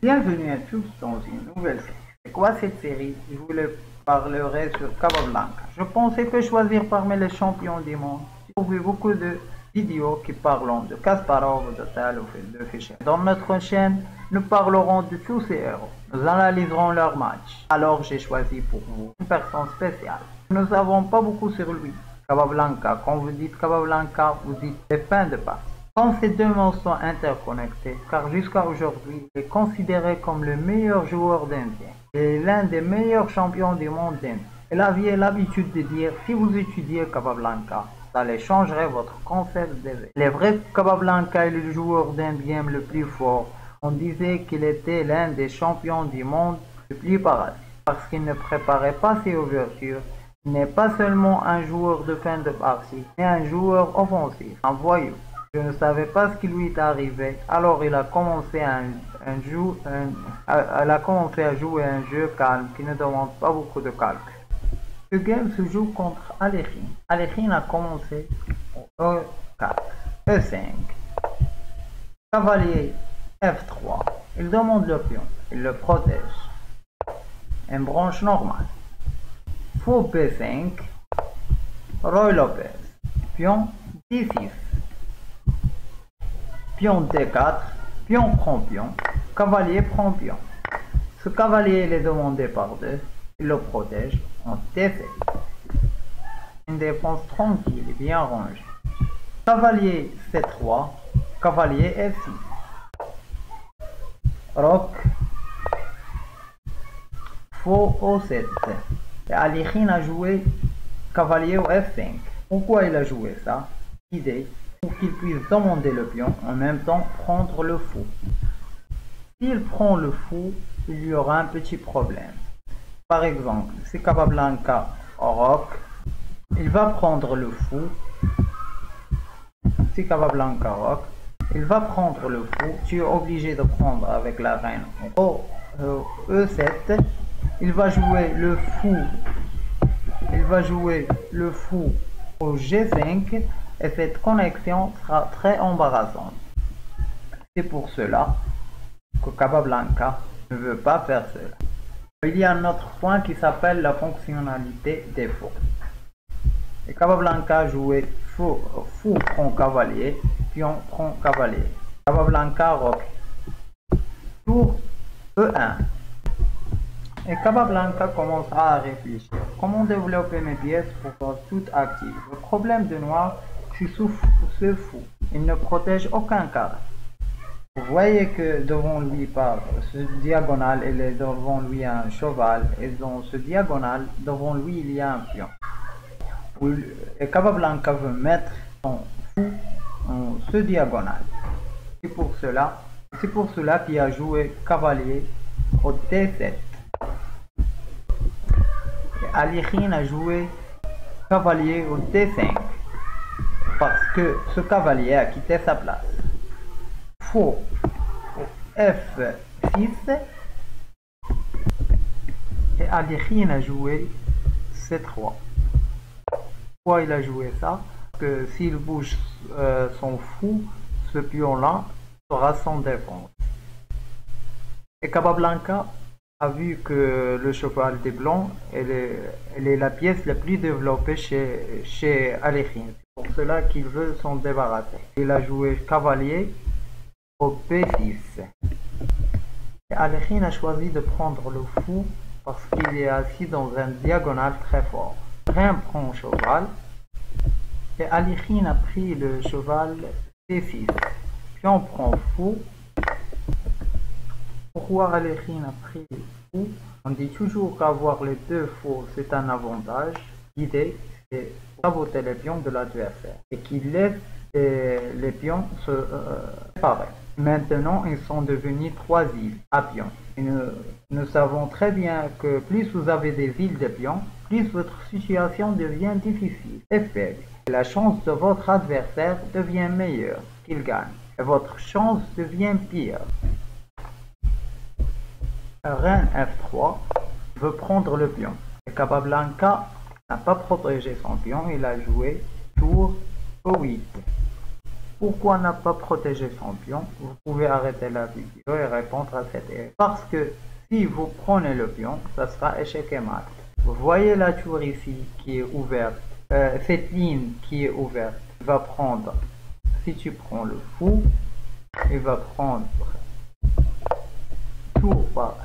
Bienvenue à tous dans une nouvelle série. C'est quoi cette série? Je vous le parlerai sur Capablanca. Je pensais que choisir parmi les champions du monde. J'ai trouvé beaucoup de vidéos qui parlent de Kasparov, de Tal ou de Fischer. Dans notre chaîne, nous parlerons de tous ces héros. Nous analyserons leurs matchs. Alors j'ai choisi pour vous une personne spéciale. Nous ne savons pas beaucoup sur lui. Capablanca, quand vous dites Capablanca, vous dites les fins de passe. Quand ces deux mondes sont interconnectés, car jusqu'à aujourd'hui, il est considéré comme le meilleur joueur d'Indien et l'un des meilleurs champions du monde d'Inde. Il avait l'habitude de dire, si vous étudiez Capablanca, ça les changerait votre concept de vie. Il est vrai que Capablanca est le joueur d'Indien le plus fort. On disait qu'il était l'un des champions du monde le plus paradis, parce qu'il ne préparait pas ses ouvertures. Il n'est pas seulement un joueur de fin de partie, mais un joueur offensif, un voyou. Je ne savais pas ce qui lui est arrivé, alors il a commencé à jouer un jeu calme qui ne demande pas beaucoup de calcul. Ce game se joue contre Alekhine. Alekhine a commencé au E4, E5, cavalier F3. Il demande le pion, il le protège. Une branche normale. Fou B5, Roy Lopez, pion D6. Pion D4, pion prend pion, cavalier prend pion. Ce cavalier est demandé par deux, il le protège en D7. Une défense tranquille et bien rangée. Cavalier C3, cavalier F6. Roc, faux O7. Et Alekhine a joué cavalier au F5. Pourquoi il a joué ça? Idée. Pour qu'il puisse demander le pion, en même temps prendre le fou. S'il prend le fou, il y aura un petit problème. Par exemple, si Capablanca roc, il va prendre le fou. Si Capablanca roc, il va prendre le fou. Tu es obligé de prendre avec la reine au E7. Il va jouer le fou. Il va jouer le fou au G5. Et cette connexion sera très embarrassante. C'est pour cela que Capablanca ne veut pas faire cela. Il y a un autre point qui s'appelle la fonctionnalité des fous. Et Capablanca jouait fou prend cavalier, pion prend cavalier. Capablanca roc. Tour E1. Et Capablanca commencera à réfléchir. Comment développer mes pièces pour être toutes actives? Le problème de noir, c'est fou. Il ne protège aucun carré. Vous voyez que devant lui, par ce diagonale, il est devant lui un cheval, et dans ce diagonale, devant lui, il y a un pion. Et Capablanca veut mettre son fou en ce diagonale. C'est pour cela qu'il a joué cavalier au D7. Et Alekhine a joué cavalier au D5. Parce que ce cavalier a quitté sa place. Fou F6 et Alekhine a joué C3. Pourquoi il a joué ça? Parce que s'il bouge son fou, ce pion-là sera sans défense. Et Capablanca a vu que le cheval des blancs, elle est la pièce la plus développée chez Alekhine. C'est pour cela qu'il veut s'en débarrasser. Il a joué cavalier au P6. Et Alekhine a choisi de prendre le fou parce qu'il est assis dans un diagonale très fort. Reine prend cheval. Et Alekhine a pris le cheval C6. Pion prend fou. Pourquoi Alekhine a pris le fou? On dit toujours qu'avoir les deux fous, c'est un avantage. L'idée, c'est saboter les pions de l'adversaire et qu'il laisse les pions se séparer. Maintenant, ils sont devenus 3 îles à pions. Et nous savons très bien que plus vous avez des îles de pions, plus votre situation devient difficile et faible. Et la chance de votre adversaire devient meilleure qu'il gagne. Et votre chance devient pire. Reine F3 veut prendre le pion. Et Capablanca n'a pas protégé son pion, il a joué tour E8. Pourquoi n'a pas protégé son pion? Vous pouvez arrêter la vidéo et répondre à cette question. Parce que si vous prenez le pion, ça sera échec et mat. Vous voyez la tour ici qui est ouverte, cette ligne qui est ouverte, il va prendre, si tu prends le fou, il va prendre tour par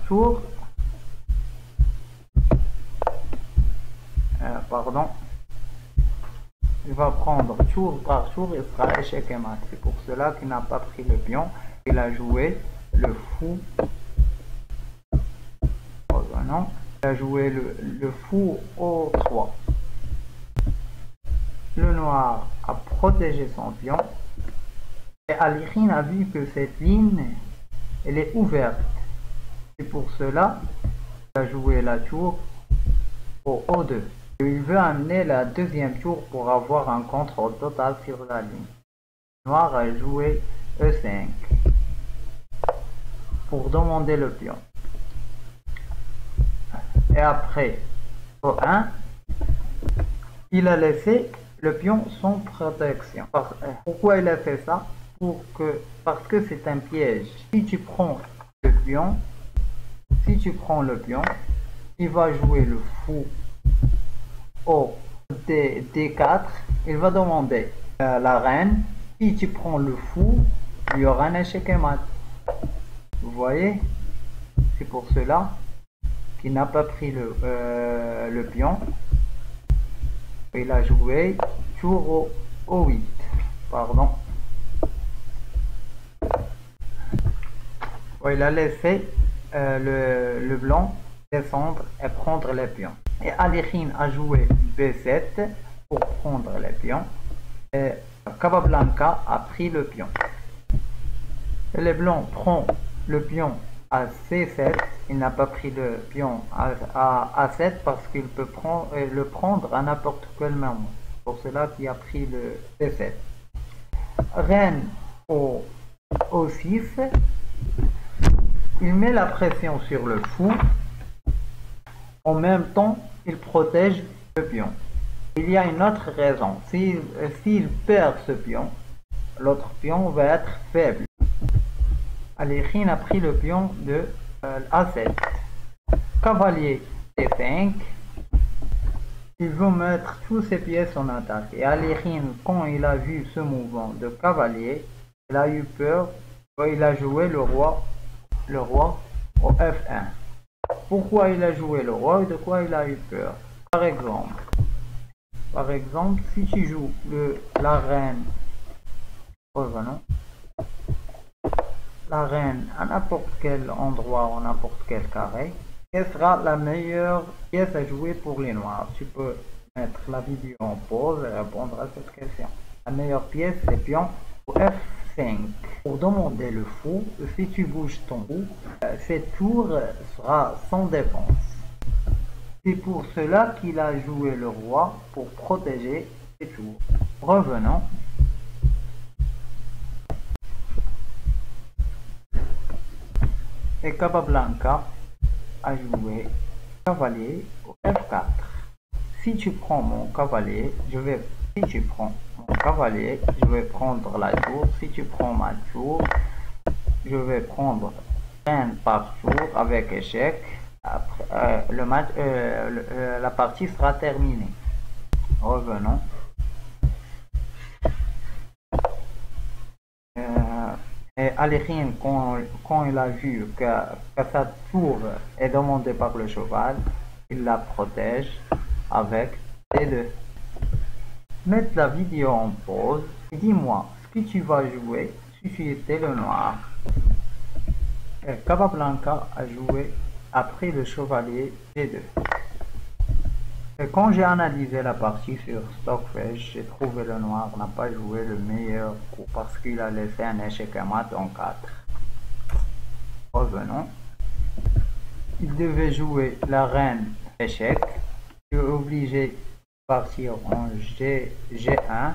tour, pardon, il va prendre tour par tour et sera échec et mat. C'est pour cela qu'il n'a pas pris le pion, il a joué le fou. Revenons, il a joué le fou au 3. Le noir a protégé son pion et Alikhine a vu que cette ligne elle est ouverte. C'est pour cela qu'il a joué la tour au O2. Il veut amener la deuxième tour pour avoir un contrôle total sur la ligne. Le noir a joué E5 pour demander le pion. Et après O1, il a laissé le pion sans protection. Pourquoi il a fait ça? Parce que c'est un piège. Si tu prends le pion, il va jouer le fou au D4. Il va demander la reine. Si tu prends le fou, il y aura un échec et mat. Vous voyez? C'est pour cela qu'il n'a pas pris le pion. Il a joué tour au 8. Pardon. Il a laissé le blanc descendre et prendre les pions. Et Alikhine a joué B7 pour prendre les pions. Et Capablanca a pris le pion. Et le blanc prend le pion à C7. Il n'a pas pris le pion à A7 parce qu'il peut le prendre à n'importe quel moment. Pour cela qu'il a pris le C7. Reine au 6. Il met la pression sur le fou. En même temps, il protège le pion. Il y a une autre raison. S'il perd ce pion, l'autre pion va être faible. Alikhine a pris le pion de A7. Cavalier C5. Il veut mettre tous ses pièces en attaque. Et Alikhine, quand il a vu ce mouvement de cavalier, il a eu peur. Il a joué le roi au F1. Pourquoi il a joué le roi et de quoi il a eu peur? Par exemple, si tu joues la reine, revenons, la reine à n'importe quel endroit ou n'importe quel carré, quelle sera la meilleure pièce à jouer pour les noirs? Tu peux mettre la vidéo en pause et répondre à cette question. La meilleure pièce, c'est pion au F5. Pour demander le fou, si tu bouges ton fou, cette tour sera sans défense. C'est pour cela qu'il a joué le roi pour protéger ses tours. Revenons. Et Capablanca a joué cavalier au F4. Si tu prends mon cavalier, je vais prendre la tour. Si tu prends ma tour, je vais prendre reine par tour avec échec. Après, la partie sera terminée. Revenons. Et Alikhine, quand il a vu que sa tour est demandée par le cheval, il la protège avec D2. Mets la vidéo en pause et dis-moi ce que tu vas jouer si tu étais le noir. Et Capablanca a pris le chevalier D2. Et quand j'ai analysé la partie sur Stockfish, j'ai trouvé le noir n'a pas joué le meilleur coup parce qu'il a laissé un échec à mat en 4. Revenons. Il devait jouer la reine échec. Je suis obligé de partir en G1.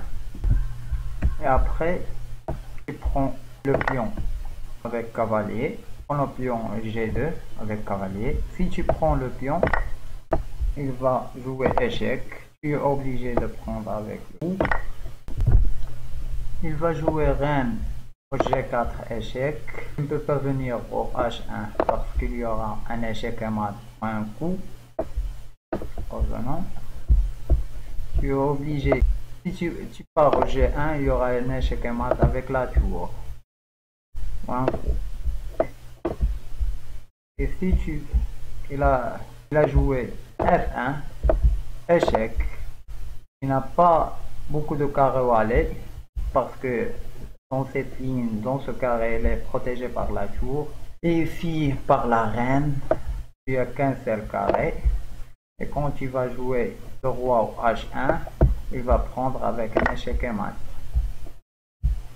Et après, il prend le pion avec cavalier. Prends le pion G2 avec cavalier. Si tu prends le pion, il va jouer échec. tu es obligé de prendre avec le fou. Il va jouer reine au G4 échec. Il ne peut pas venir au H1 parce qu'il y aura un échec et mat ou un coup. Revenons. Tu es obligé. Si tu pars au G1, il y aura un échec et mat avec la tour. Ou un coup. Et si il a joué F1, échec. Il n'a pas beaucoup de carreaux à aller parce que dans cette ligne, dans ce carré, elle est protégée par la tour. Et ici, par la reine, il n'y a qu'un seul carré. Et quand tu vas jouer le roi au H1, il va prendre avec un échec et mat.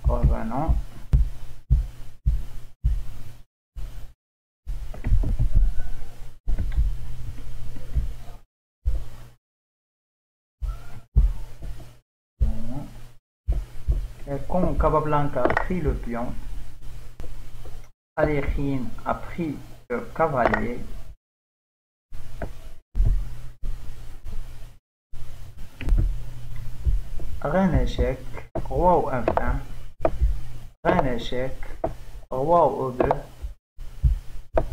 Revenons. Et quand Capablanca a pris le pion, Alekhine a pris le cavalier. Reine échec, roi au F1, reine échec, roi au E2,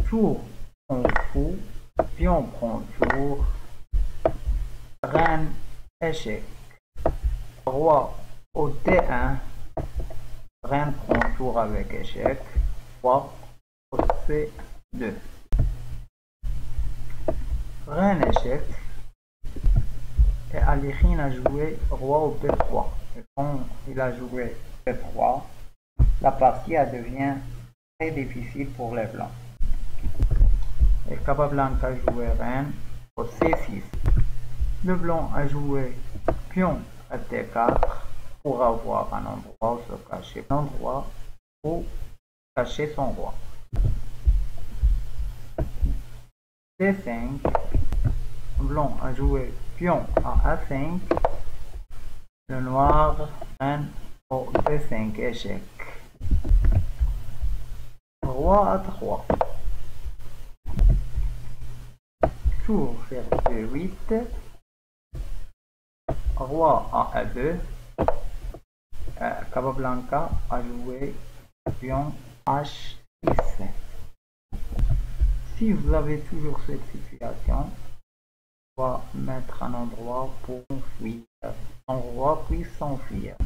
tour en fou, pion prend tour, reine échec, roi au D1, reine prend tour avec échec, roi au C2, reine échec, et Alekhine a joué roi au B3. Et quand il a joué B3, la partie devient très difficile pour les blancs. Et Capablanca a joué reine au C6. Le blanc a joué pion à D4 pour avoir un endroit où se cacher, un endroit où cacher son roi. D5. Blanc a joué pion à A5, le noir reine au B5 échec, roi à 3, tour vers B8, roi à A2, Capablanca a joué pion H6. Si vous avez toujours cette situation, va mettre un endroit pour s'enfuir. Son roi puis s'enfuir.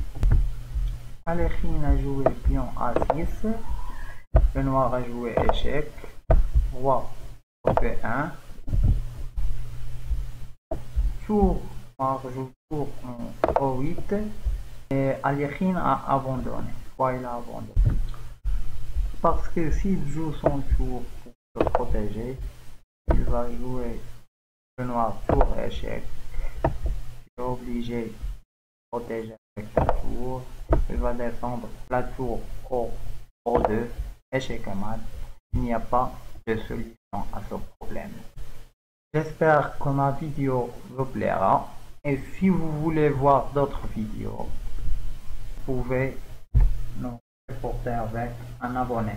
Alekhine a joué pion A6. Le noir a joué échec. Roi au B1. Tour, noir joue tour en O8. Et Alekhine a abandonné. Pourquoi il a abandonné? Parce que s'il joue son tour pour se protéger, il va jouer le noir tour échec. Il est obligé de protéger avec la tour. Il va descendre la tour au O2, échec et mat. Il n'y a pas de solution à ce problème. J'espère que ma vidéo vous plaira. Et si vous voulez voir d'autres vidéos, vous pouvez nous supporter avec un abonné.